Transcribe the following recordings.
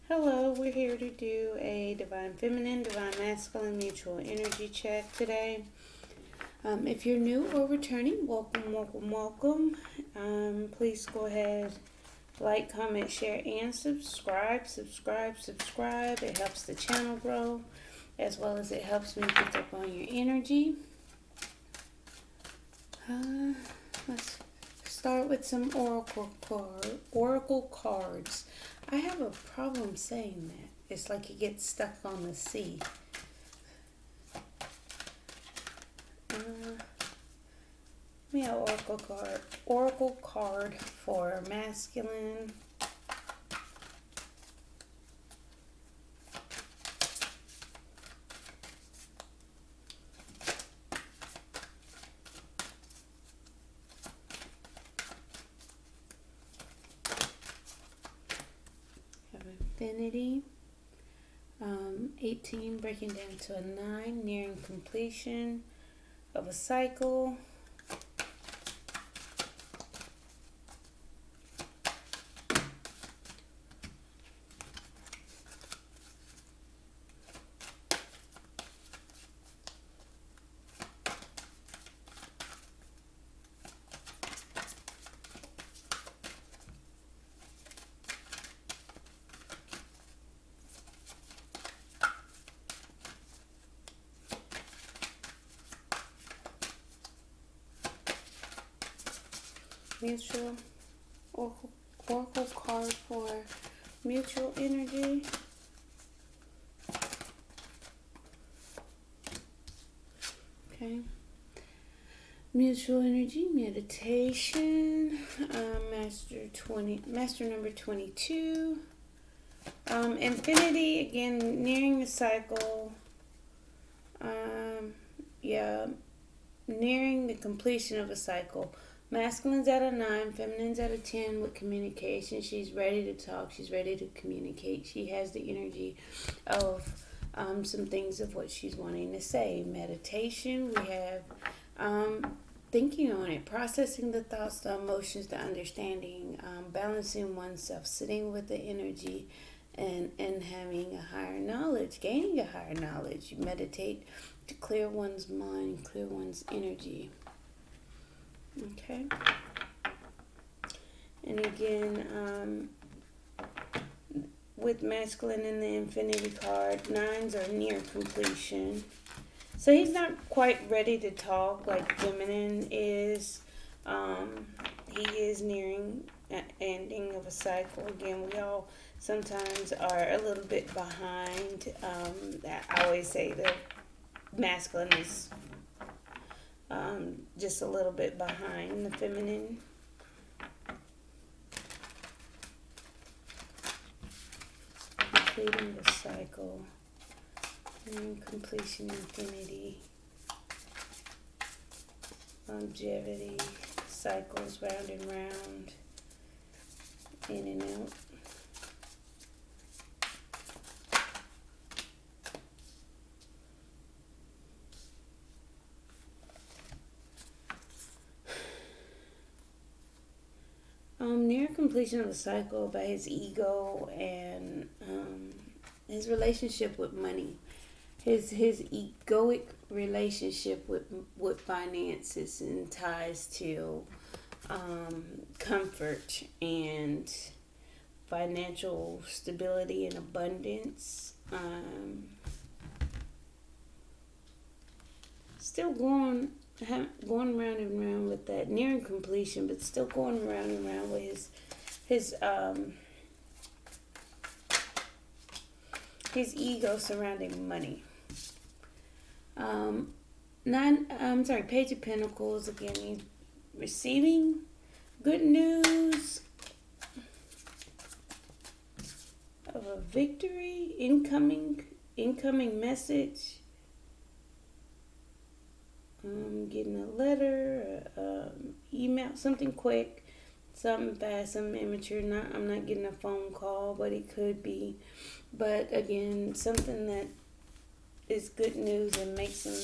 Hello, we're here to do a Divine Feminine, Divine Masculine mutual energy check today. If you're new or returning, welcome. Please go ahead, like, comment, share, and subscribe. It helps the channel grow, as well as it helps me pick up on your energy. Let's start with some oracle cards. I have a problem saying that. It's like it gets stuck on the C. Yeah, oracle card for masculine. Have infinity. 18 breaking down to a 9, nearing completion of a cycle. Mutual oracle card for mutual energy. Okay. Mutual energy meditation. Master number 22. Infinity, again, nearing the cycle. Nearing the completion of a cycle. Masculine's at a 9, feminine's at a 10 with communication. She's ready to talk. She's ready to communicate. She has the energy of some things of what she's wanting to say. Meditation, we have thinking on it, processing the thoughts, the emotions, the understanding, balancing oneself, sitting with the energy, and having a higher knowledge, gaining a higher knowledge. You meditate to clear one's mind, clear one's energy. Okay. And again, with masculine in the infinity card, 9s are near completion. So he's not quite ready to talk like feminine is. He is nearing an ending of a cycle. Again, we all sometimes are a little bit behind. I always say that masculine is just a little bit behind the feminine. Completing the cycle. And completion, infinity. Longevity. Cycles round and round. In and out. Near completion of the cycle by his ego and his relationship with money, his egoic relationship with finances and ties to comfort and financial stability and abundance. Still going round and round with that, nearing completion, but still going round and round with his ego surrounding money. Page of Pentacles, again, he's receiving good news of a victory, incoming message. Getting a letter, email, something quick, something fast, something immature. I'm not getting a phone call, but it could be. But again, something that is good news and makes them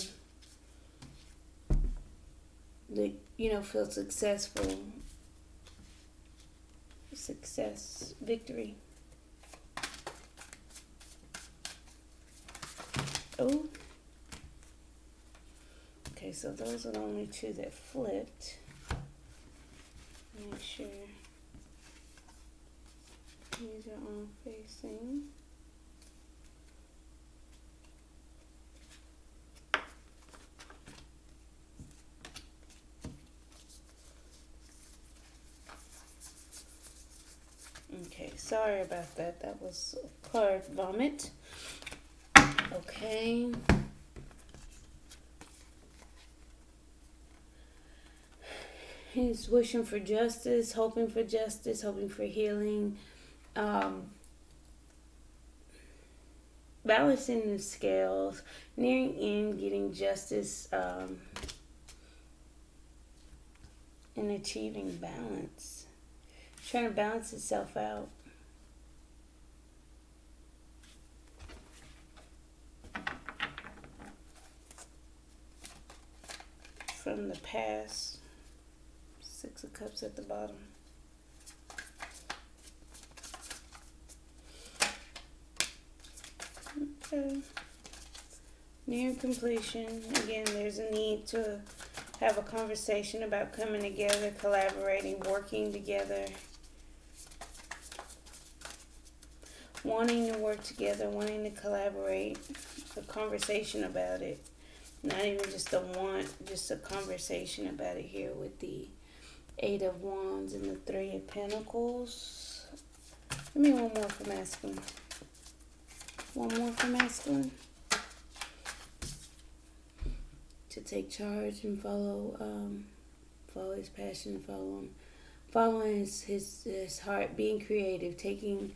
feel successful. Success, victory. Oh, okay, so those are the only two that flipped. Make sure these are all facing. Okay, sorry about that. That was card vomit. Okay. He's wishing for justice, hoping for healing, balancing the scales, nearing end, getting justice, and achieving balance. Trying to balance itself out. From the past. Six of Cups at the bottom. Okay. Near completion. Again, there's a need to have a conversation about coming together, collaborating, working together. Wanting to work together, wanting to collaborate. A conversation about it. Not even just a want, just a conversation about it here with the Eight of Wands and the Three of Pentacles. Give me one more for masculine. One more for masculine. To take charge and follow his passion, following his heart, being creative, taking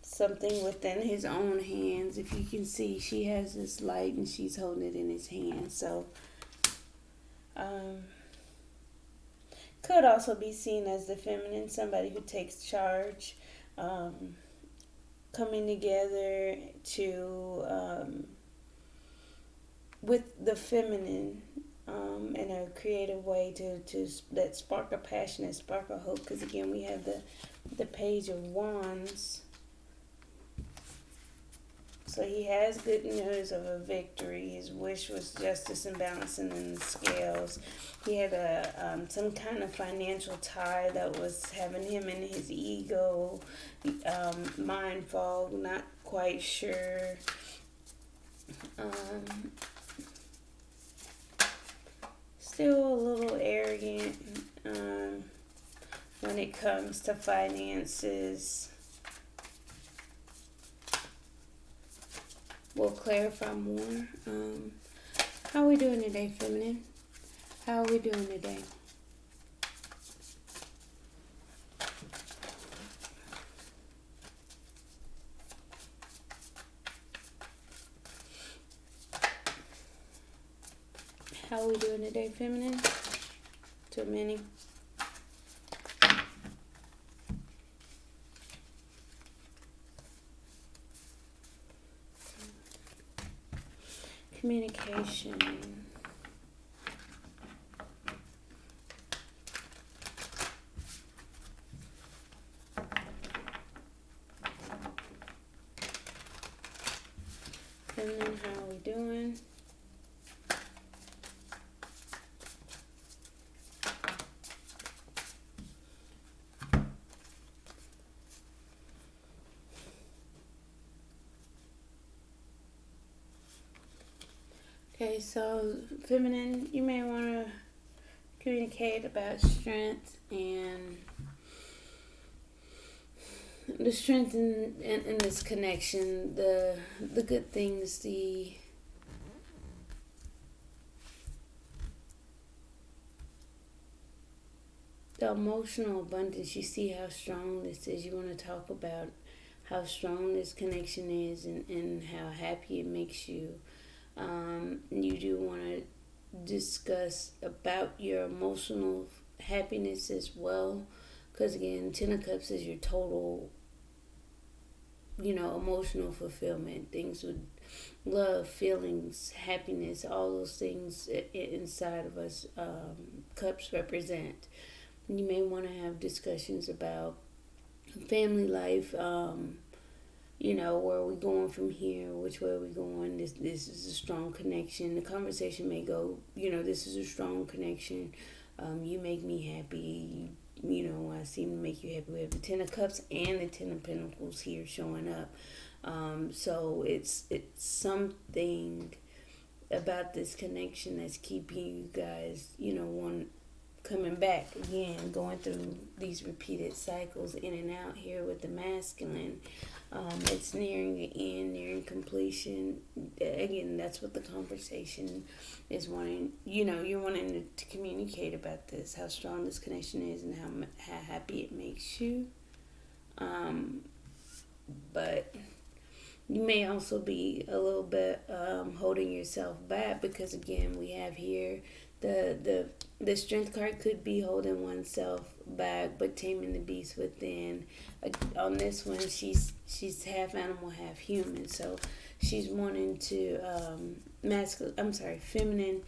something within his own hands. If you can see, she has this light and she's holding it in his hand. So could also be seen as the feminine, somebody who takes charge, coming together to with the feminine in a creative way to that spark a passion and spark a hope. Because again, we have the Page of Wands. So he has good news of a victory. His wish was justice and balancing in the scales. He had some kind of financial tie that was having him in his ego, mind fog, not quite sure. Still a little arrogant when it comes to finances. We'll clarify more. How are we doing today, feminine? How are we doing today? How are we doing today, feminine? Too many. Communication. Feminine, how are we doing? Okay, so feminine, you may want to communicate about strength and the strength in this connection, the good things, the emotional abundance. You see how strong this is. You want to talk about how strong this connection is and how happy it makes you. You do want to discuss about your emotional happiness as well, because again, Ten of Cups is your total, emotional fulfillment. Things with love, feelings, happiness, all those things inside of us, cups represent. You may want to have discussions about family life, where are we going from here? Which way are we going? This is a strong connection. The conversation may go, this is a strong connection. You make me happy. I seem to make you happy. We have the Ten of Cups and the Ten of Pentacles here showing up. So it's something about this connection that's keeping you guys, one coming back again, going through these repeated cycles in and out here with the masculine. It's nearing the end, nearing completion. Again, that's what the conversation is wanting. You're wanting to communicate about this, how strong this connection is, and how happy it makes you. But you may also be a little bit holding yourself back, because again, we have here the strength card could be holding oneself back, but taming the beast within. On this one, she's half animal, half human, so she's wanting to feminine.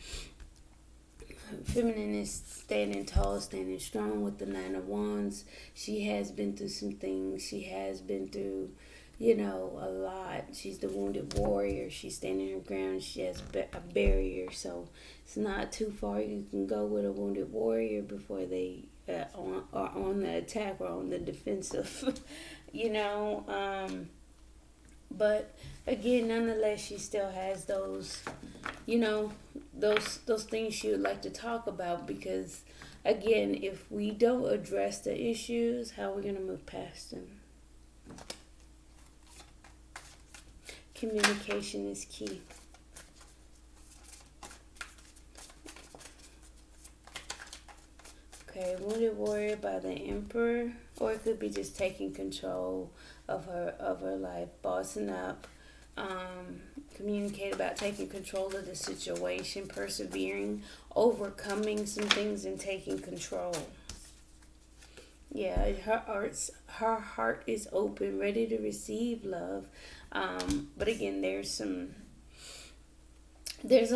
Feminine is standing tall, standing strong with the Nine of Wands. She has been through some things. She has been through, a lot. She's the wounded warrior. She's standing her ground. She has a barrier, so it's not too far you can go with a wounded warrior before they are on the attack or on the defensive, But again, nonetheless, she still has those, those things she would like to talk about, because again, if we don't address the issues, how are we going to move past them? Communication is key. Okay, Wounded Warrior by the Emperor, or it could be just taking control of her life, bossing up, communicate about taking control of the situation, persevering, overcoming some things, and taking control. Yeah, her heart is open, ready to receive love. But again, there's a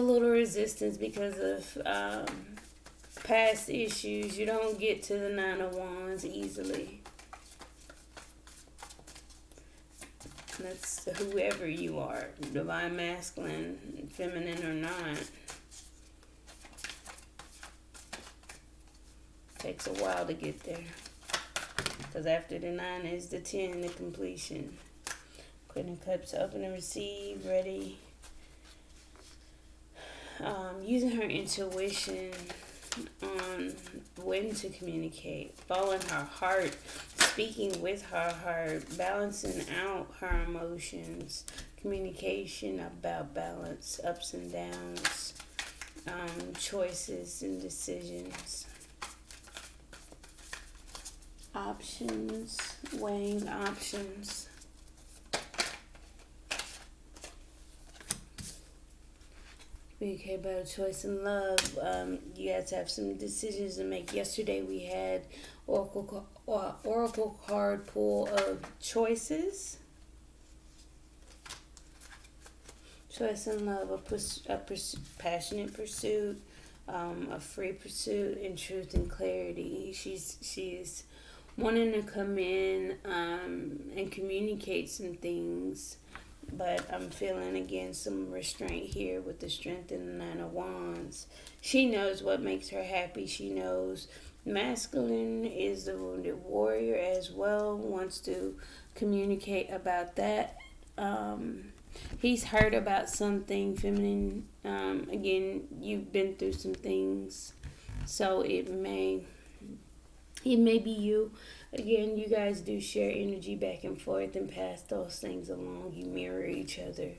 little resistance because of past issues. You don't get to the Nine of Wands easily. That's whoever you are, divine masculine, feminine or not. Takes a while to get there, because after the 9 is the 10, the completion. Queen of Cups, open and receive, ready. Using her intuition on when to communicate, following her heart, speaking with her heart, balancing out her emotions, communication about balance, ups and downs, choices and decisions, options, weighing options. Okay, about a choice in love. You guys have some decisions to make. Yesterday we had oracle card pull of choices. Choice in love, a passionate pursuit, a free pursuit, and truth and clarity. She's wanting to come in and communicate some things. But I'm feeling, again, some restraint here with the Strength and the Nine of Wands. She knows what makes her happy. She knows masculine is the wounded warrior as well, wants to communicate about that. He's heard about something. Feminine, again, you've been through some things. So it may be you. Again, you guys do share energy back and forth and pass those things along. You mirror each other.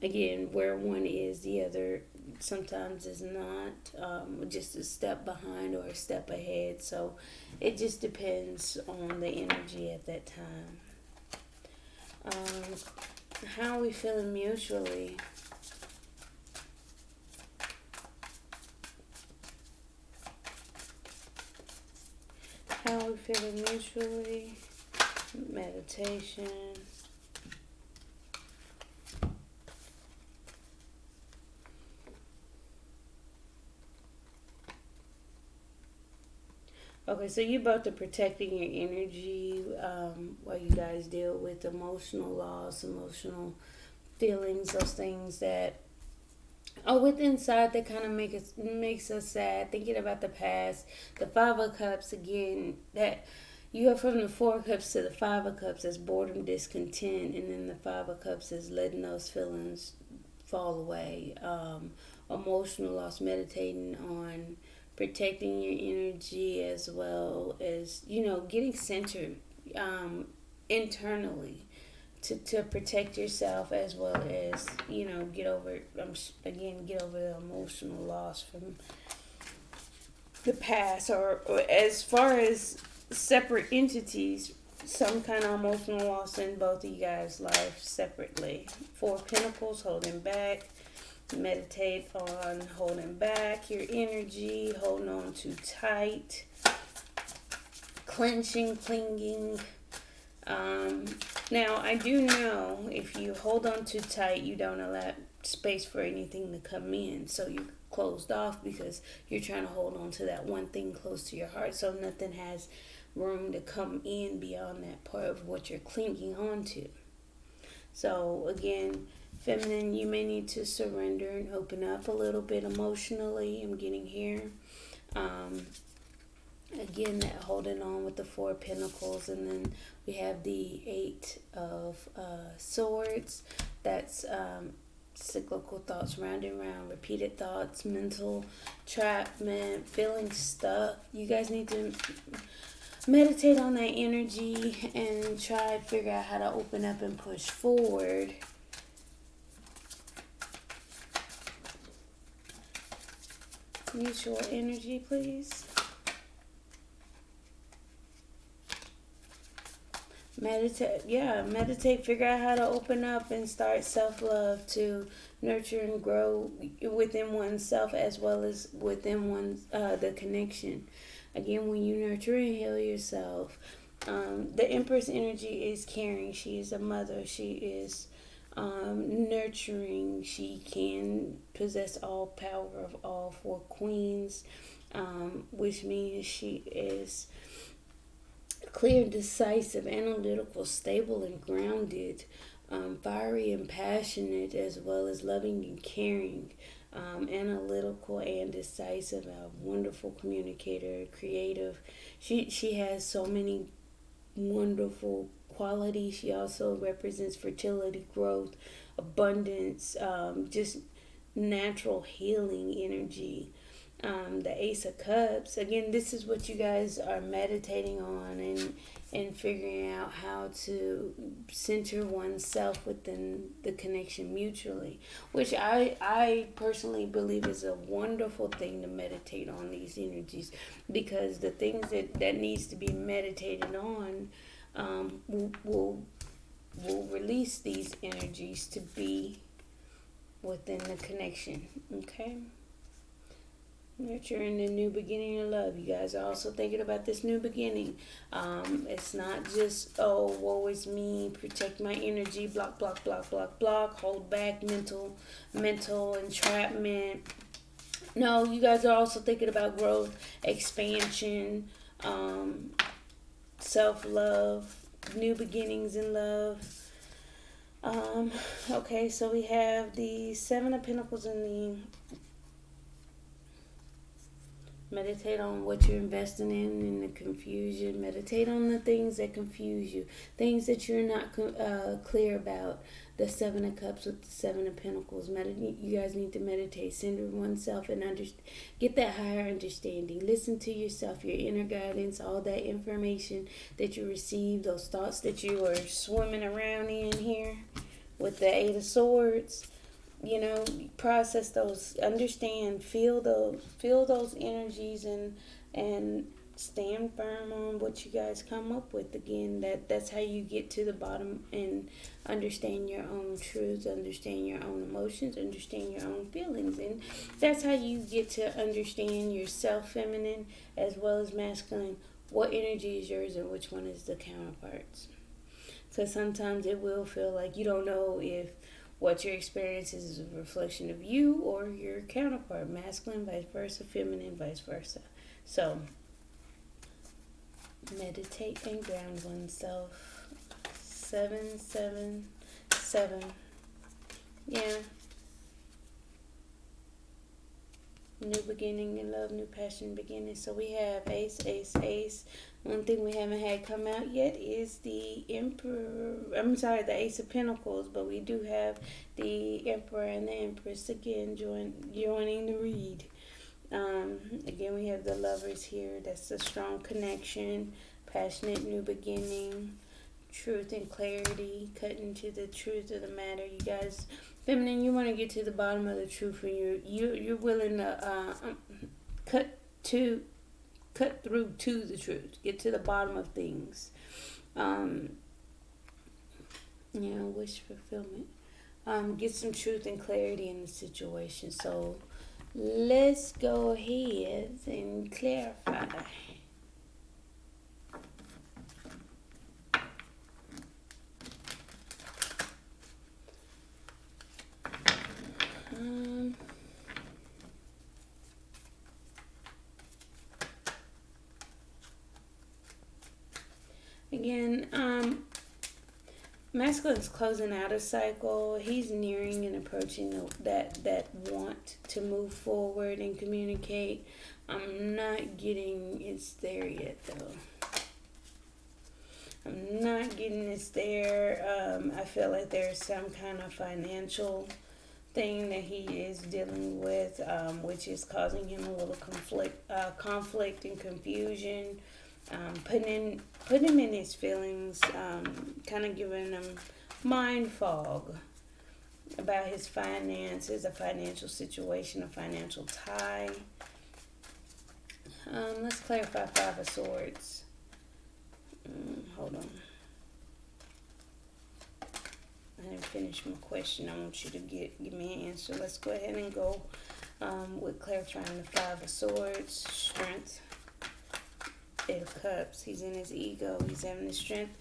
Again, where one is, the other sometimes is not. Just a step behind or a step ahead. So it just depends on the energy at that time. How are we feeling mutually? How are we feeling mutually? Meditation. Okay, so you both are protecting your energy while you guys deal with emotional loss, emotional feelings, those things that are with inside that kind of makes us sad. Thinking about the past, the Five of Cups again. That you have from the Four of Cups to the Five of Cups as boredom, discontent, and then the Five of Cups is letting those feelings fall away. Emotional loss, meditating on protecting your energy as well as getting centered internally to protect yourself as well as get over get over the emotional loss from the past or as far as separate entities, some kind of emotional loss in both of you guys' life separately. Four of Pentacles, holding back. Meditate on holding back your energy, holding on too tight, clenching, clinging. Now, I do know if you hold on too tight, you don't allow space for anything to come in. So you're closed off because you're trying to hold on to that one thing close to your heart. So nothing has room to come in beyond that part of what you're clinging on to. So again, feminine, you may need to surrender and open up a little bit emotionally. I'm getting here. Again, that holding on with the Four of Pentacles, and then we have the Eight of Swords. That's cyclical thoughts, round and round, repeated thoughts, mental entrapment, feeling stuck. You guys need to meditate on that energy and try to figure out how to open up and push forward. Mutual energy, please. Meditate, figure out how to open up and start self-love to nurture and grow within oneself as well as within the connection. Again, when you nurture and heal yourself, the Empress energy is caring. She is a mother. She is nurturing. She can possess all power of all four queens, which means she is clear, decisive, analytical, stable, and grounded, fiery and passionate, as well as loving and caring, analytical and decisive, a wonderful communicator, creative. She has so many wonderful qualities. She also represents fertility, growth, abundance, just natural healing energy. The Ace of Cups, again, this is what you guys are meditating on and figuring out how to center oneself within the connection mutually, which I personally believe is a wonderful thing to meditate on these energies, because the things that needs to be meditated on will release these energies to be within the connection. Okay. Nurturing the new beginning of love. You guys are also thinking about this new beginning. It's not just, oh, woe is me, protect my energy, block, block, block, block, block, hold back, mental entrapment. No, you guys are also thinking about growth, expansion, self-love, new beginnings in love. Okay, so we have the Seven of Pentacles and the meditate on what you're investing in the confusion. Meditate on the things that confuse you, things that you're not clear about. The Seven of Cups with the Seven of Pentacles. You guys need to meditate, center oneself, and get that higher understanding. Listen to yourself, your inner guidance, all that information that you receive, those thoughts that you are swimming around in here with the Eight of Swords. Process those, understand, feel those energies, and stand firm on what you guys come up with. Again, that's how you get to the bottom and understand your own truths, understand your own emotions, understand your own feelings, and that's how you get to understand yourself, feminine as well as masculine, what energy is yours and which one is the counterparts. So sometimes it will feel like you don't know if what your experience is a reflection of you or your counterpart, masculine, vice versa, feminine, vice versa. So Meditate and ground oneself. 777. Yeah. New beginning in love, new passion beginning. So we have ace, ace, ace. One thing we haven't had come out yet is the emperor. I'm sorry, the ace of pentacles, but we do have the emperor and the empress again joining the read. Again, we have the lovers here. That's a strong connection, passionate new beginning, truth and clarity, cutting to the truth of the matter. You guys, feminine, you want to get to the bottom of the truth, and you're willing to cut through to the truth, get to the bottom of things. Wish fulfillment. Get some truth and clarity in the situation. So let's go ahead and clarify. Again, masculine's closing out a cycle. He's nearing and approaching that want to move forward and communicate. I'm not getting it's there yet, though. I'm not getting it's there. I feel like there's some kind of financial thing that he is dealing with, which is causing him a little conflict and confusion. Putting him in his feelings, kind of giving him mind fog about his finances, a financial situation, a financial tie. Let's clarify Five of Swords. Hold on. I didn't finish my question. I want you to give me an answer. Let's go ahead and go with clarifying the Five of Swords. Strength. Eight of Cups. He's in his ego. He's having the strength.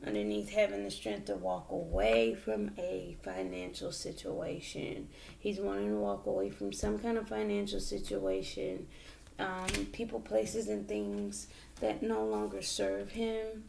Underneath having the strength to walk away from a financial situation. He's wanting to walk away from some kind of financial situation. People, places, and things that no longer serve him.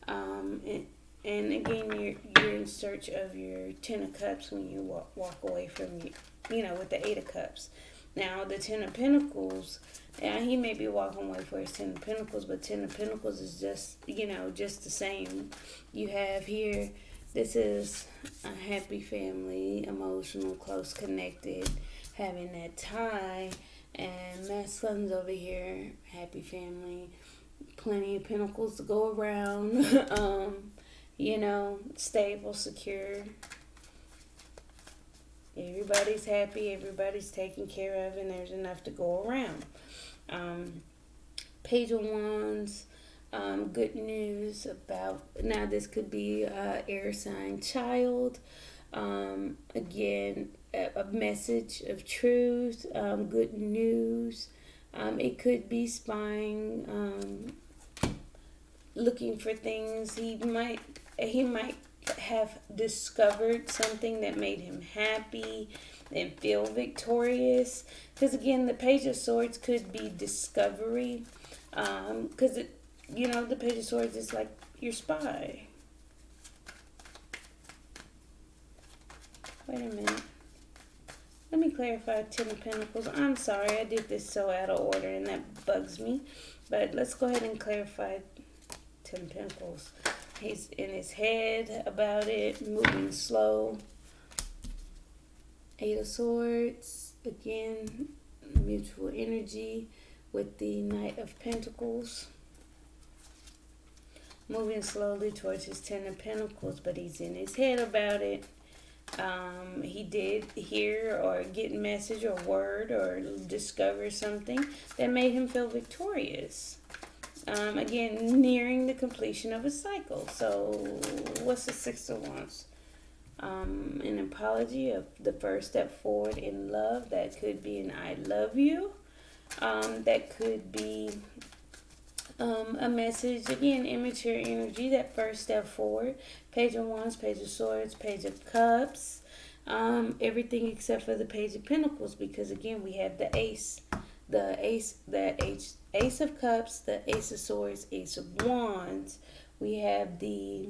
And again, you're in search of your Ten of Cups when you walk away from, with the Eight of Cups. Now, the Ten of Pentacles, he may be walking away for his Ten of Pentacles, but Ten of Pentacles is just the same. You have here, this is a happy family, emotional, close, connected, having that tie, and masculine's over here, happy family, plenty of pentacles to go around, stable, secure. Everybody's happy, everybody's taken care of, and there's enough to go around. Page of Wands, good news about, now this could be a air sign child. Again, a message of truth, good news. It could be spying, looking for things. He might have discovered something that made him happy and feel victorious, because again, the Page of Swords could be discovery, because the Page of Swords is like your spy. Wait a minute, let me clarify Ten of Pentacles. I'm sorry, I did this so out of order and that bugs me, but let's go ahead and clarify Ten of Pentacles. He's in his head about it, moving slow. Eight of Swords, again, mutual energy with the Knight of Pentacles. Moving slowly towards his Ten of Pentacles, but he's in his head about it. He did hear or get a message or word or discover something that made him feel victorious. Again, nearing the completion of a cycle. So, what's the Six of Wands? An apology of the first step forward in love. That could be an I love you. That could be a message. Again, immature energy. That first step forward. Page of Wands, Page of Swords, Page of Cups. Everything except for the Page of Pentacles, because again, we have the Ace. The Ace, that Ace of Cups, the Ace of Swords, Ace of Wands. We have the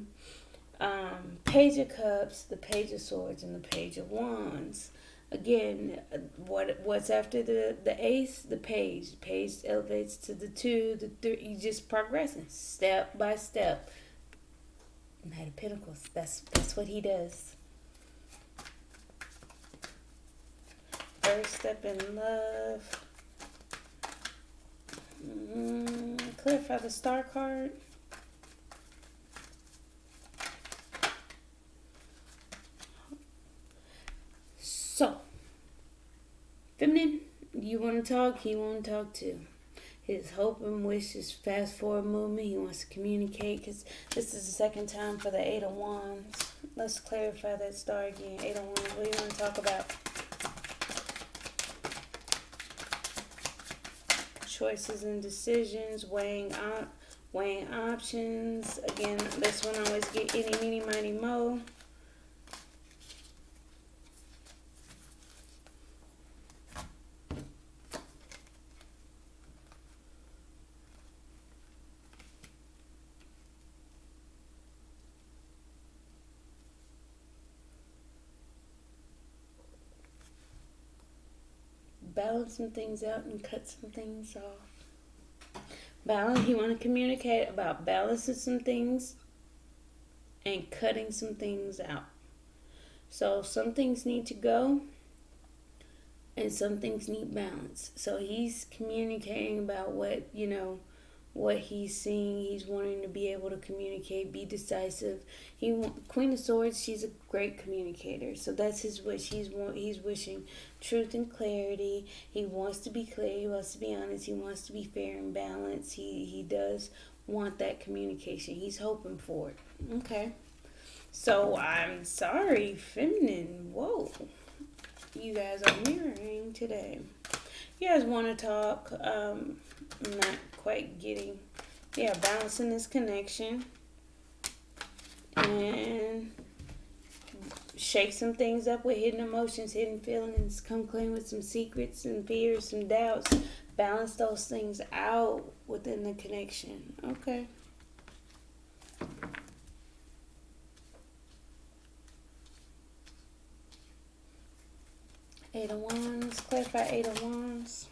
Page of Cups, the Page of Swords, and the Page of Wands. Again, what's after the ace? The page. Page elevates to the 2, the 3. You just progressing step by step. Knight of Pentacles. That's what he does. First step in love. Clarify the Star card. So, feminine, you want to talk, he want to talk too. His hope and wish is fast forward movement. He wants to communicate because this is the second time for the Eight of Wands. Let's clarify that star again. Eight of Wands, what do you want to talk about? Choices and decisions, weighing options. Again, this one always get any, meeny, miny, mo. Balance some things out and cut some things off. Balance, you want to communicate about balancing some things and cutting some things out. So some things need to go and some things need balance. So he's communicating about what he's seeing. He's wanting to be able to communicate, be decisive. Queen of Swords, she's a great communicator. So that's his wish. He's wishing truth and clarity. He wants to be clear. He wants to be honest. He wants to be fair and balanced. He does want that communication. He's hoping for it. Okay. So I'm sorry, feminine. Whoa. You guys are mirroring today. You guys want to talk. I'm not quite getting. Yeah, balancing this connection. And shake some things up with hidden emotions, hidden feelings. Come clean with some secrets and fears, some doubts. Balance those things out within the connection. Okay. Eight of Wands. Clarify Eight of Wands.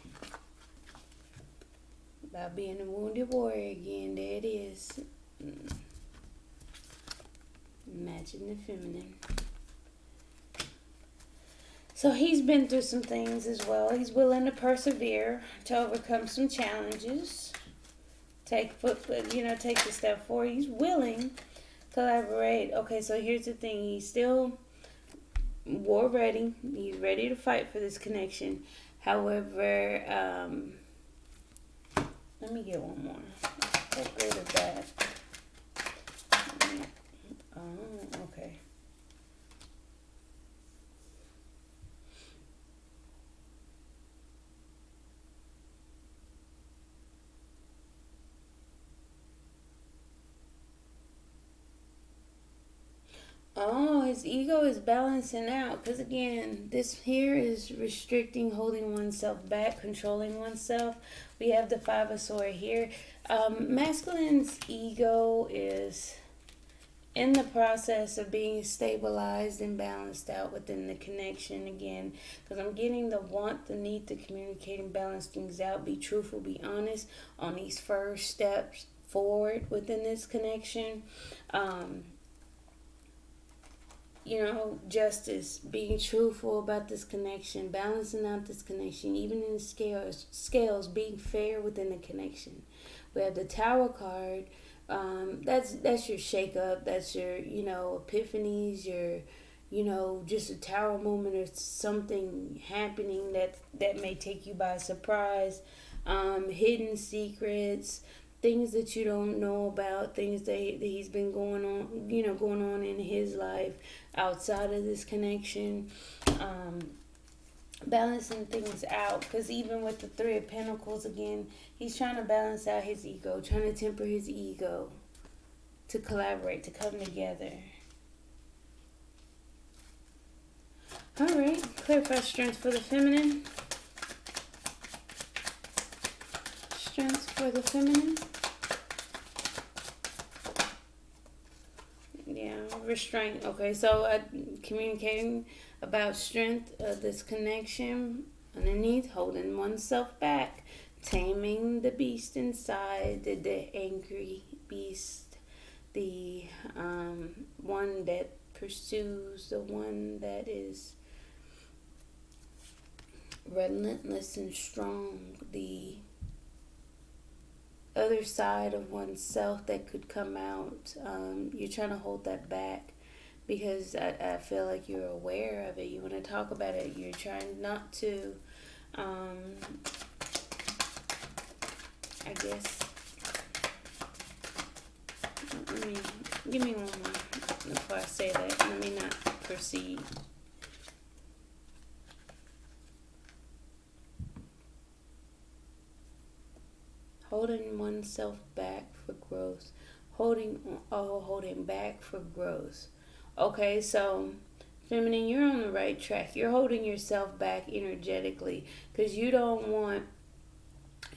About being a wounded warrior again. There it is. Matching the feminine. So he's been through some things as well. He's willing to persevere, to overcome some challenges. Take the step forward. He's willing to collaborate. Okay, so here's the thing. He's still war ready. He's ready to fight for this connection. However, let me get one more. Get rid of that. Oh, okay. Oh, his ego is balancing out. Because again, this here is restricting, holding oneself back, controlling oneself. We have the Five of Swords here. Masculine's ego is in the process of being stabilized and balanced out within the connection again. Because I'm getting the want, the need to communicate and balance things out. Be truthful, be honest on these first steps forward within this connection. Justice, being truthful about this connection, balancing out this connection, even in the scales, being fair within the connection. We have the Tower card. That's your shake up. That's your, epiphanies, your, just a tower moment or something happening that may take you by surprise. Hidden secrets, things that you don't know about, things that he's been going on in his life outside of this connection. Balancing things out, because even with the Three of Pentacles, again, he's trying to balance out his ego, trying to temper his ego to collaborate, to come together. All right, clarify strength for the feminine. strength for the feminine. Yeah, restraint. Okay, so communicating about strength of this connection underneath, holding oneself back, taming the beast inside, the angry beast, the one that pursues, the one that is relentless and strong, the other side of oneself that could come out. You're trying to hold that back because I feel like you're aware of it. You want to talk about it. You're trying not to, I guess, let me, give me one more before I say that. Let me not proceed. Holding oneself back for growth. Holding back for growth. Okay, so feminine, you're on the right track. You're holding yourself back energetically because you don't want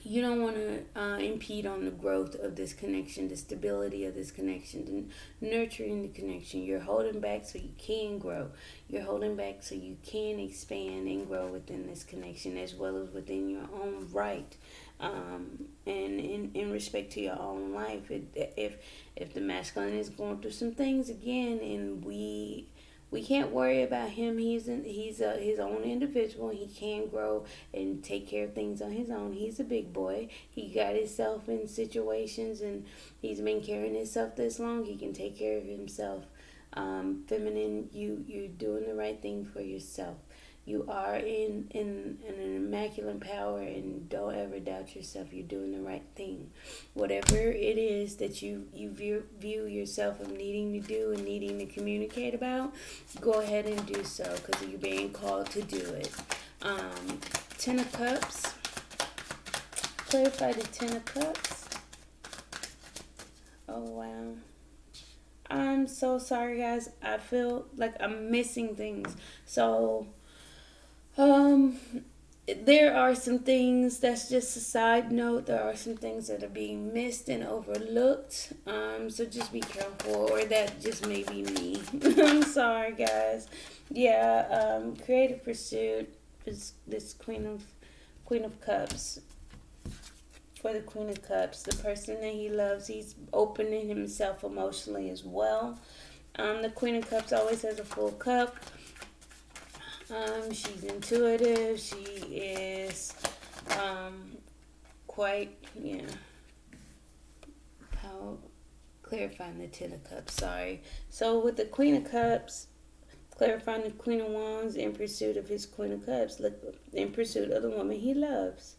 to impede on the growth of this connection, the stability of this connection, the nurturing the connection. You're holding back so you can grow. You're holding back so you can expand and grow within this connection as well as within your own right. And in respect to your own life, if the masculine is going through some things again, and we can't worry about him. He's his own individual. He can grow and take care of things on his own. He's a big boy. He got himself in situations, and he's been carrying himself this long. He can take care of himself. Feminine, you're doing the right thing for yourself. You are in an immaculate power, and don't ever doubt yourself. You're doing the right thing. Whatever it is that you view yourself of needing to do and needing to communicate about, go ahead and do so because you're being called to do it. Ten of Cups. Clarify the Ten of Cups. Oh, wow. I'm so sorry, guys. I feel like I'm missing things. So... there are some things that's just a side note. There are some things that are being missed and overlooked. So just be careful, or that just may be me. I'm sorry, guys. Yeah. Creative pursuit is this Queen of Cups. For the Queen of Cups, the person that he loves, he's opening himself emotionally as well. The Queen of Cups always has a full cup. She's intuitive. She is quite, how clarifying the Ten of Cups. Sorry. So with the Queen of Cups, clarifying the Queen of Wands in pursuit of his Queen of Cups, in pursuit of the woman he loves.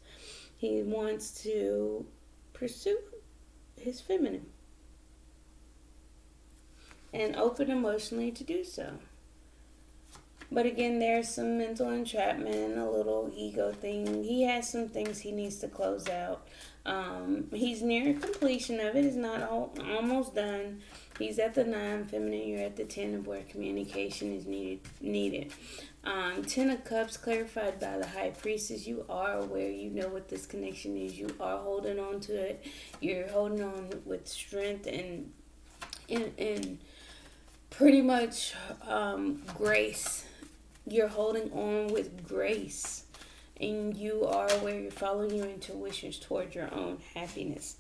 He wants to pursue his feminine and open emotionally to do so. But again, there's some mental entrapment, a little ego thing. He has some things he needs to close out. He's near completion of it. It's not almost done. He's at the 9, feminine. You're at the 10 of where communication is needed. 10 of Cups clarified by the High Priestess. You are aware. You know what this connection is. You are holding on to it. You're holding on with strength and pretty much grace. You're holding on with grace, and you are aware you're following your intuitions towards your own happiness.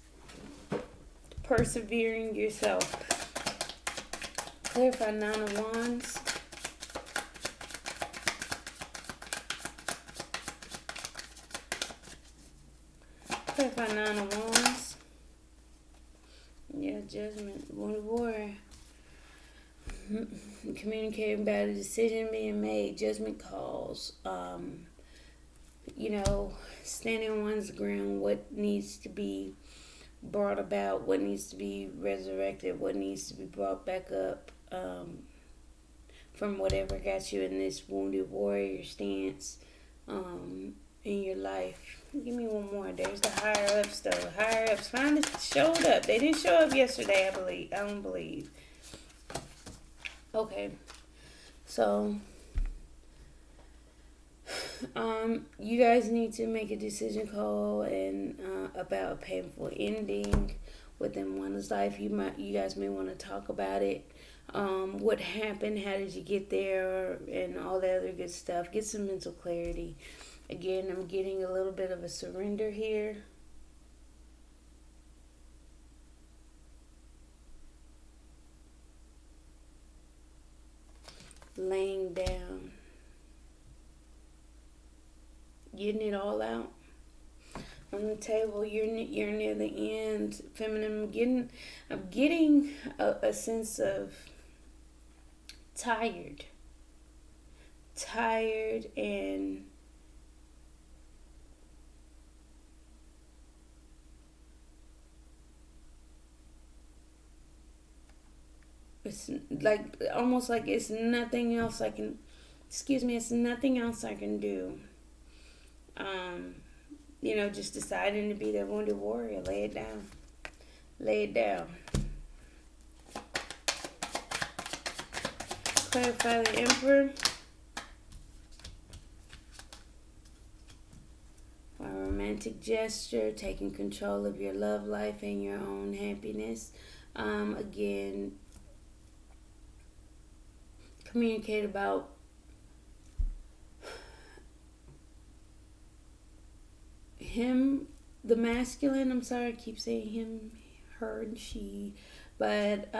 Persevering yourself. Clarify 9 of Wands. Clarify 9 of Wands. Yeah, Judgment. War. Communicating about a decision being made, judgment calls, standing on one's ground, what needs to be brought about, what needs to be resurrected, what needs to be brought back up from whatever got you in this wounded warrior stance in your life. Give me one more. There's the higher ups, though. The higher ups finally showed up. They didn't show up yesterday, I don't believe. Okay, so You guys need to make a decision call and about a painful ending within one's life. You guys may want to talk about it. What happened? How did you get there? And all that other good stuff. Get some mental clarity. Again, I'm getting a little bit of a surrender here. Laying down, getting it all out on the table. You're near the end, feminine. I'm getting a sense of tired, tired, and it's like almost like it's nothing else I can. Excuse me, it's nothing else I can do. Um, just deciding to be that wounded warrior. Lay it down. Lay it down. Clarify the emperor. A romantic gesture, taking control of your love life and your own happiness. Again, communicate about him, the masculine. I'm sorry, I keep saying him, her, and she, but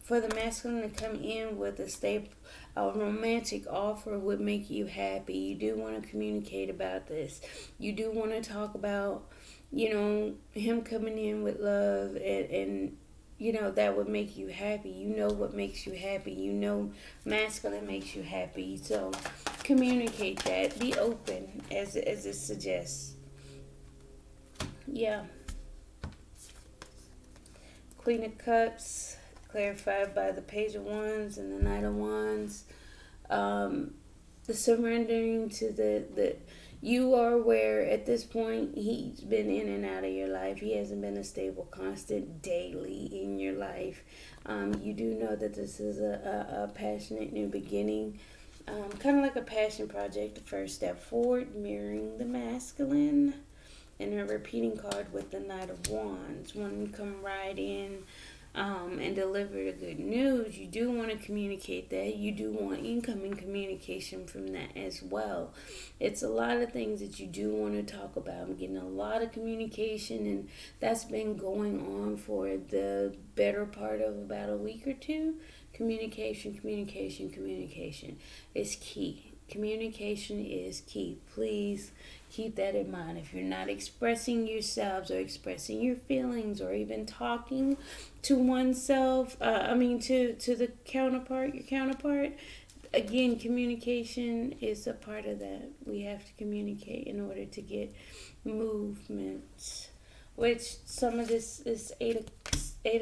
for the masculine to come in with a romantic offer would make you happy. You do want to communicate about this. You do want to talk about, him coming in with love and that would make you happy. You know what makes you happy. Masculine makes you happy. So communicate that. Be open as it suggests. Yeah. Queen of Cups, clarified by the Page of Wands and the Knight of Wands. The surrendering to the you are where at this point he's been in and out of your life. He hasn't been a stable, constant daily in your life. You do know that this is a passionate new beginning, kind of like a passion project, the first step forward, mirroring the masculine. And a repeating card with the Knight of Wands. One come right in and deliver the good news. You do want to communicate that. You do want incoming communication from that as well. It's a lot of things that you do want to talk about. I'm getting a lot of communication, and that's been going on for the better part of about a week or two. Communication, communication, communication is key. Communication is key. Please keep that in mind. If you're not expressing yourselves or expressing your feelings or even talking to oneself, to the counterpart, your counterpart, again, communication is a part of that. We have to communicate in order to get movement. Which some of this is Eight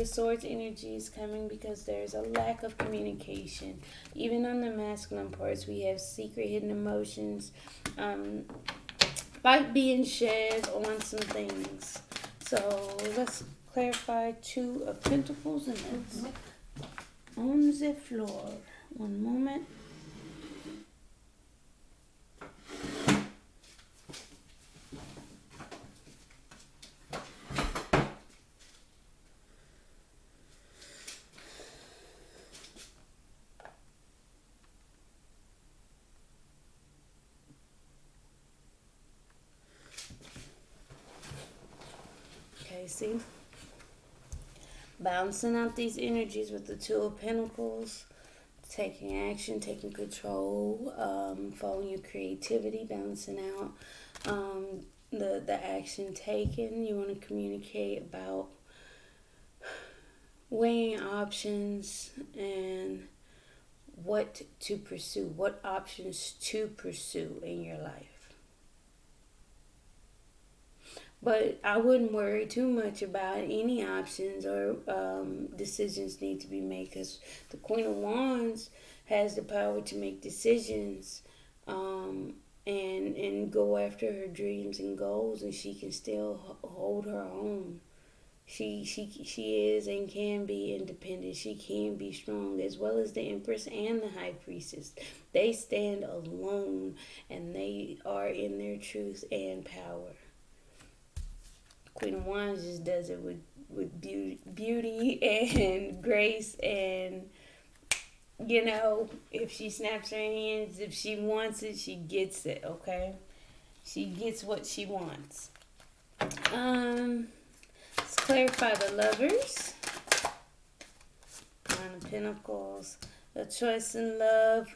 of Swords energy is coming because there's a lack of communication. Even on the masculine parts, we have secret hidden emotions. Light being shed on some things. So let's clarify Two of Pentacles, and it's on the floor. One moment. Okay, see? Balancing out these energies with the Two of Pentacles, taking action, taking control, following your creativity, balancing out the action taken. You want to communicate about weighing options and what to pursue, what options to pursue in your life. But I wouldn't worry too much about any options or decisions need to be made, because the Queen of Wands has the power to make decisions and go after her dreams and goals, and she can still hold her own. She is and can be independent. She can be strong, as well as the Empress and the High Priestess. They stand alone and they are in their truth and power. Queen of Wands just does it with beauty and grace, and if she snaps her hands, if she wants it, she gets it. Okay, she gets what she wants. Let's clarify the Lovers. Nine of Pentacles. A choice in love.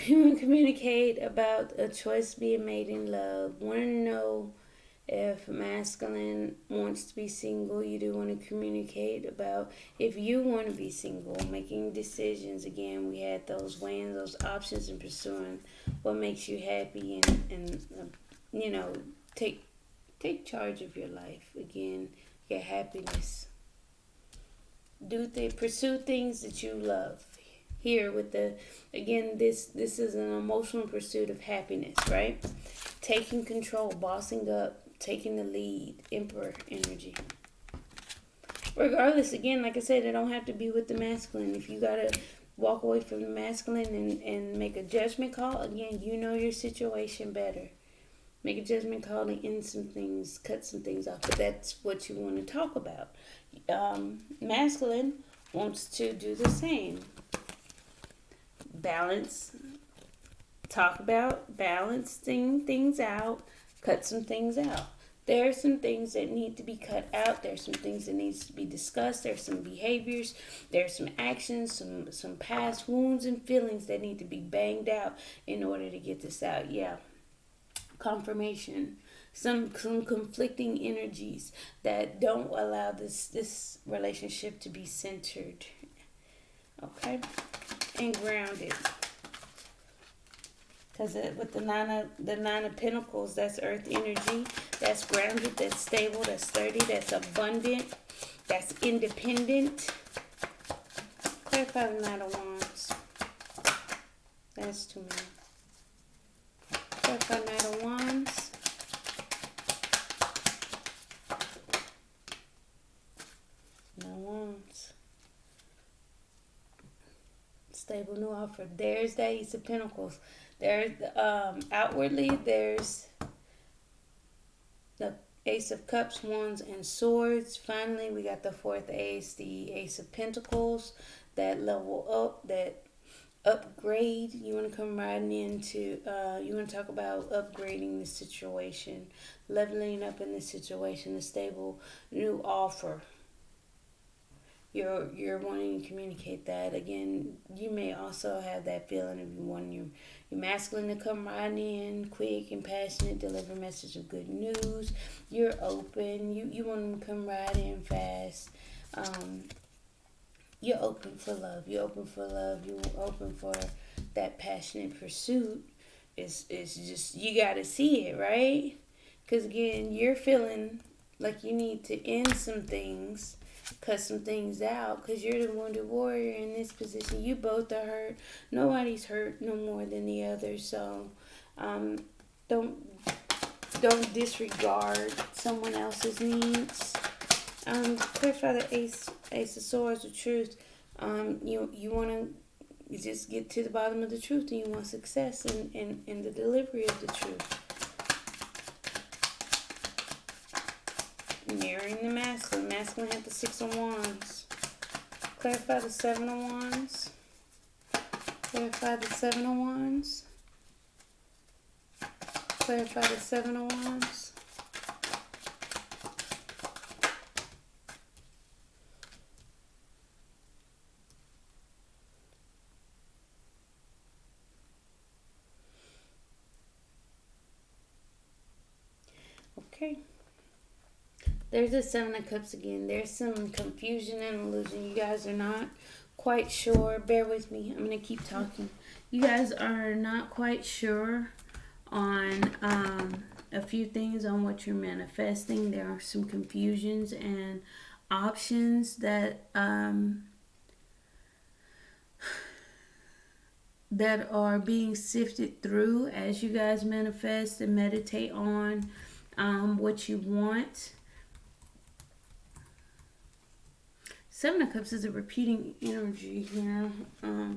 You want to communicate about a choice being made in love. Want to know if masculine wants to be single. You do want to communicate about if you want to be single. Making decisions. Again, we had those weighing those options and pursuing what makes you happy, and take charge of your life. Again, your happiness. Pursue things that you love. Here with this is an emotional pursuit of happiness, right? Taking control, bossing up, taking the lead, Emperor energy. Regardless, again, like I said, it don't have to be with the masculine. If you gotta walk away from the masculine and make a judgment call, again, you know your situation better. Make a judgment call and end some things, cut some things off. But that's what you want to talk about. Masculine wants to do the same. Balance. Talk about balancing things out. Cut some things out. There are some things that need to be cut out. There's some things that needs to be discussed. There's some behaviors. There's some actions, some past wounds and feelings that need to be banged out in order to get this out. Yeah. Confirmation. Some conflicting energies that don't allow this relationship to be centered. Okay? And grounded. Because with the nine of Pentacles, that's earth energy. That's grounded, that's stable, that's sturdy, that's abundant, that's independent. Clarify the Knight of Wands. That's too many. Clarify Knight of Wands. Knight of Wands. Stable new offer. There's the Ace of Pentacles. There's outwardly there's the Ace of Cups, Wands, and Swords. Finally, we got the fourth ace, the Ace of Pentacles. That level up, that upgrade. You want to come riding into, you want to talk about upgrading the situation, leveling up in the situation, a stable new offer. You're wanting to communicate that. Again, you may also have that feeling of you wanting your masculine to come right in, quick and passionate, deliver a message of good news. You're open. You want them to come right in fast. You're open for love. You're open for love. You're open for that passionate pursuit. It's just, you got to see it, right? Because, again, you're feeling like you need to end some things, cut some things out, because you're the wounded warrior in this position. You both are hurt. Nobody's hurt no more than the other. So don't disregard someone else's needs. Clarify the Ace of Swords, the truth. You want to just get to the bottom of the truth, and you want success in the delivery of the truth. Mirroring the masculine. Masculine had the Six of Wands. Clarify the Seven of Wands. Clarify the Seven of Wands. Clarify the Seven of Wands. Okay. There's the Seven of Cups again. There's some confusion and illusion. You guys are not quite sure. Bear with me. I'm going to keep talking. You guys are not quite sure on a few things on what you're manifesting. There are some confusions and options that that are being sifted through as you guys manifest and meditate on what you want. Seven of Cups is a repeating energy here. I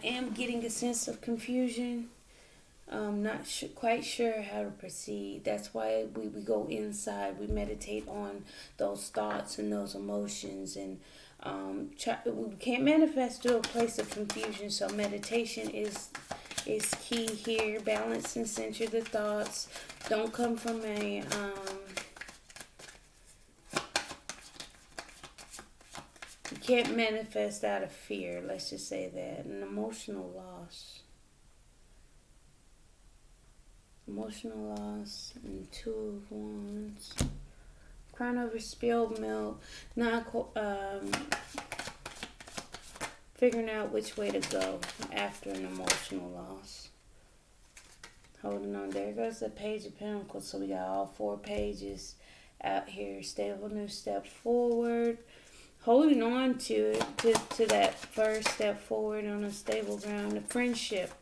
am getting a sense of confusion. Not quite sure how to proceed. That's why we go inside. We meditate on those thoughts and those emotions, and we can't manifest to a place of confusion. So meditation is key here. Balance and center the thoughts. Don't come from a you can't manifest out of fear. Let's just say that. An emotional loss. Emotional loss and Two of Wands. Crown over spilled milk. Not figuring out which way to go after an emotional loss. Holding on. There goes the Page of Pentacles. So we got all 4 pages out here. Stable new step forward. Holding on to that first step forward on a stable ground. A friendship.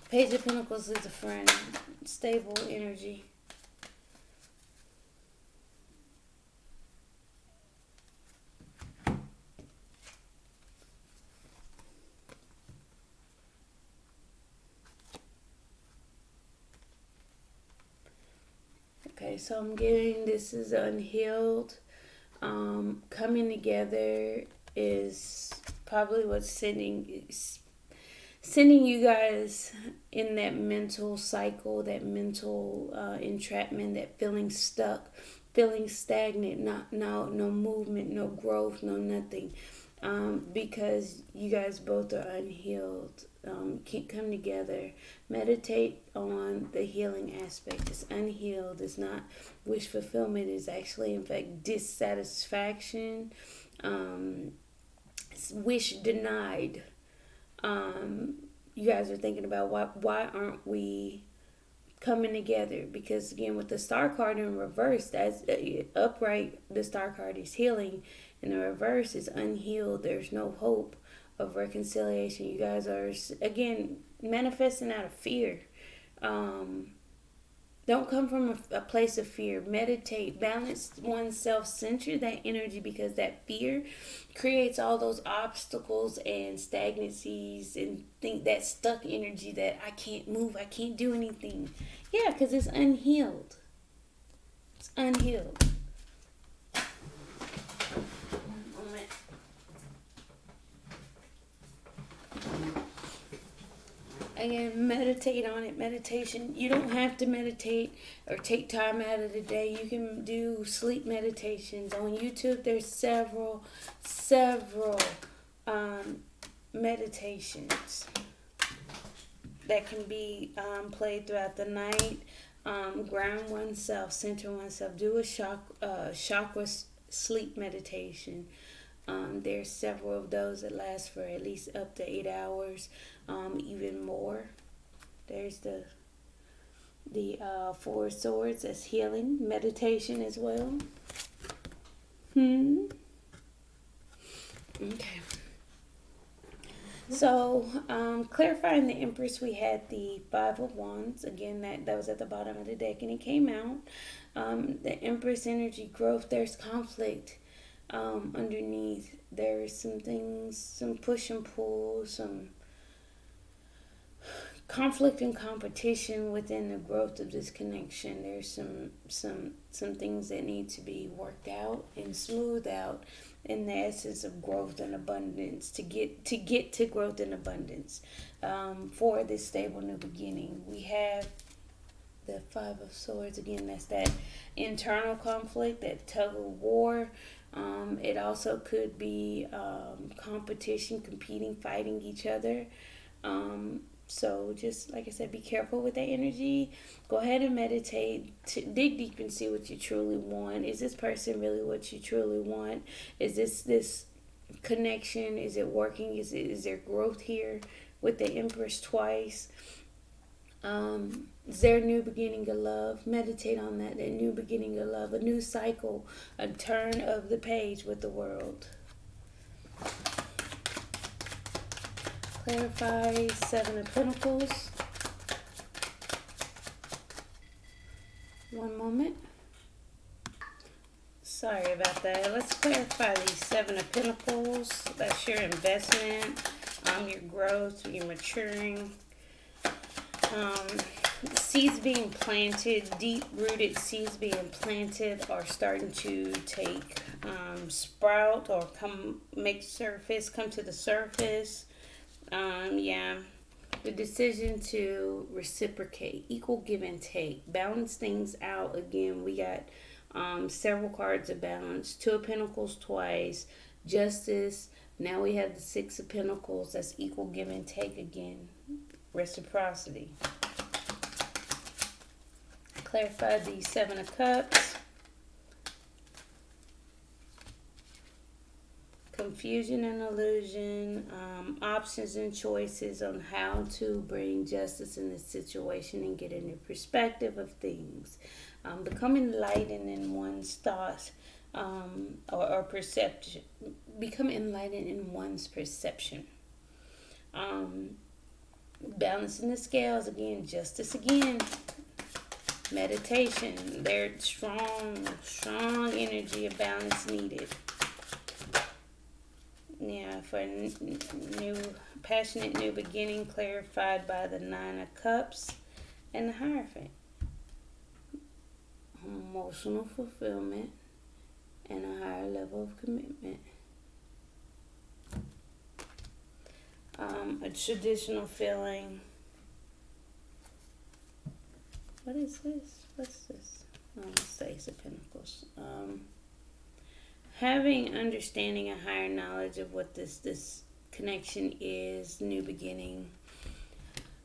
Page of Pentacles is a friend. Stable energy. Okay, so I'm getting this is unhealed. Coming together is probably what's sending you guys in that mental cycle, that mental entrapment, that feeling stuck, feeling stagnant, no movement, no growth, no nothing, because you guys both are unhealed. Can't come together. Meditate on the healing aspect. It's unhealed. It's not wish fulfillment. It's actually, in fact, dissatisfaction. It's wish denied. You guys are thinking about why aren't we coming together? Because again, with the Star card in reverse, that's upright. The Star card is healing, and the reverse is unhealed. There's no hope of reconciliation. You guys are again manifesting out of fear. Don't come from a place of fear. Meditate, balance oneself, center that energy, because that fear creates all those obstacles and stagnancies and that stuck energy that I can't move, I can't do anything. Yeah, because it's unhealed. It's unhealed. Again, meditate on it. Meditation. You don't have to meditate or take time out of the day. You can do sleep meditations on YouTube. There's several meditations that can be played throughout the night. Ground oneself, center oneself. Do a chakra sleep meditation. There's several of those that last for at least up to 8 hours, even more. There's the 4 swords, that's healing, meditation as well. Okay. So, clarifying the Empress, we had the 5 of Wands. Again, that was at the bottom of the deck, and it came out. The Empress energy, growth, there's conflict. Underneath there's some things, some push and pull, some conflict and competition within the growth of this connection. There's some things that need to be worked out and smoothed out in the essence of growth and abundance, to get to growth and abundance for this stable new beginning. We have the 5 of Swords. Again, that's that internal conflict, that tug of war. It also could be competition, competing, fighting each other. So just like I said, be careful with that energy. Go ahead and meditate. Dig deep and see what you truly want. Is this person really what you truly want? Is this connection? Is it working? Is there growth here with the Empress twice? Is there a new beginning of love? Meditate on that new beginning of love, a new cycle, a turn of the page with the World. Clarify 7 of Pentacles. One moment. Sorry about that. Let's clarify these Seven of Pentacles. That's your investment, your growth, your maturing. Seeds being planted, deep-rooted seeds being planted are starting to take sprout or come to the surface. Yeah. The decision to reciprocate, equal give and take, balance things out. Again, we got several cards of balance. Two of Pentacles twice, Justice. Now we have the Six of Pentacles. That's equal give and take again. Reciprocity. Clarify the Seven of Cups. Confusion and illusion, options and choices on how to bring justice in this situation and get a new perspective of things. Become enlightened in one's thoughts or perception. Become enlightened in one's perception. Balancing the scales again, justice again. Meditation. There's strong energy of balance needed. Yeah, for new, passionate new beginning, clarified by the Nine of Cups and the Hierophant. Emotional fulfillment and a higher level of commitment. A traditional feeling. What is this? What's this? Oh, it's the Ace of Pentacles. Having understanding, a higher knowledge of what this connection is, new beginning.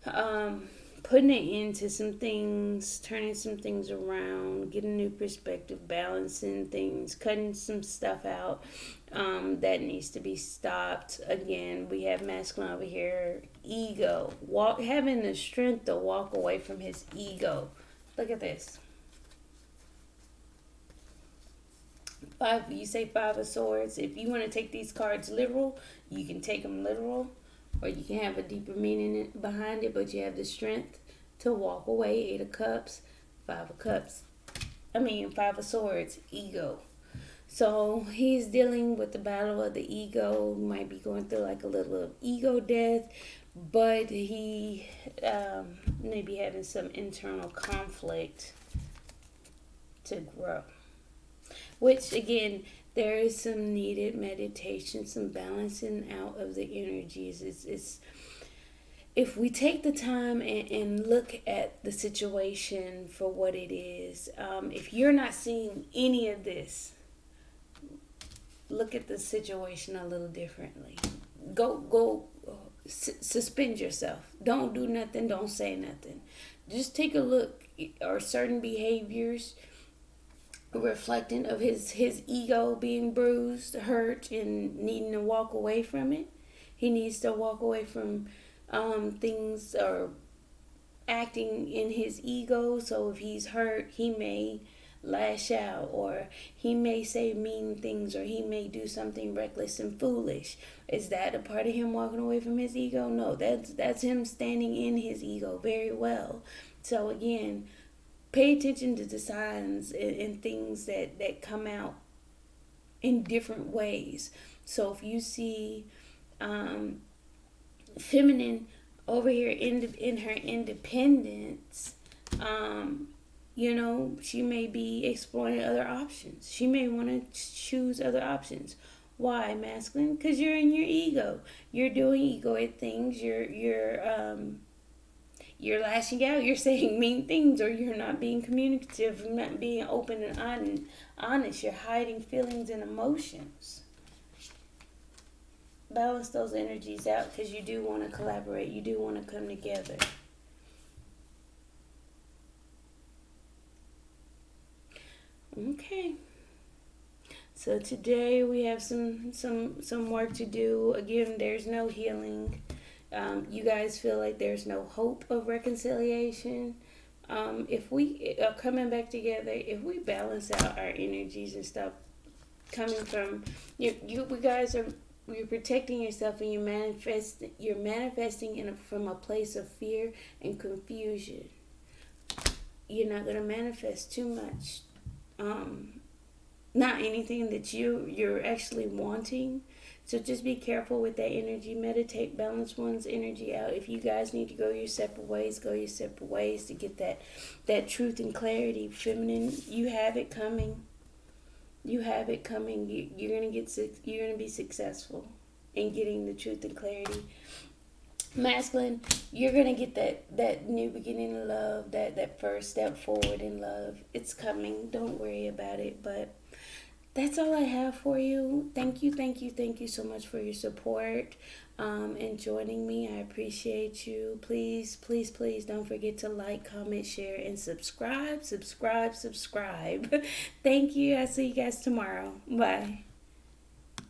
Putting an end to some things, turning some things around, getting a new perspective, balancing things, cutting some stuff out that needs to be stopped. Again, we have masculine over here, ego. Having the strength to walk away from his ego. Look at this. You say Five of Swords. If you want to take these cards literal, you can take them literal, or you can have a deeper meaning behind it, but you have the strength to walk away. Eight of Cups, Five of Swords, ego. So he's dealing with the battle of the ego, might be going through like a little ego death, but he may be having some internal conflict to grow. Which, again, there is some needed meditation, some balancing out of the energies. It's if we take the time and look at the situation for what it is, if you're not seeing any of this, look at the situation a little differently. Go suspend yourself. Don't do nothing. Don't say nothing. Just take a look. Are certain behaviors reflecting of his ego being bruised, hurt, and needing to walk away from it? He needs to walk away from things or acting in his ego. So if he's hurt, he may lash out, or he may say mean things, or he may do something reckless and foolish. Is that a part of him walking away from his ego? No, that's him standing in his ego very well. So again, pay attention to the signs and things that come out in different ways. So if you see feminine over here in her independence, she may be exploring other options. She may want to choose other options. Why, masculine? Because you're in your ego. You're doing egoic things. You're lashing out, you're saying mean things, or you're not being communicative, not being open and honest. You're hiding feelings and emotions. Balance those energies out, because you do want to collaborate. You do want to come together. Okay. So today we have some work to do. Again, there's no healing. You guys feel like there's no hope of reconciliation. If we are coming back together, if we balance out our energies and stuff coming from you guys you're protecting yourself, and you're manifesting from a place of fear and confusion. You're not going to manifest too much not anything that you're actually wanting. So just be careful with that energy. Meditate, balance one's energy out. If you guys need to go your separate ways, go your separate ways to get that truth and clarity. Feminine, you have it coming. You have it coming. You're gonna you're gonna be successful in getting the truth and clarity. Masculine, you're gonna get that new beginning of love, that first step forward in love. It's coming. Don't worry about it. But that's all I have for you. Thank you so much for your support and joining me. I appreciate you. Please don't forget to like, comment, share, and subscribe. Thank you. I'll see you guys tomorrow. Bye.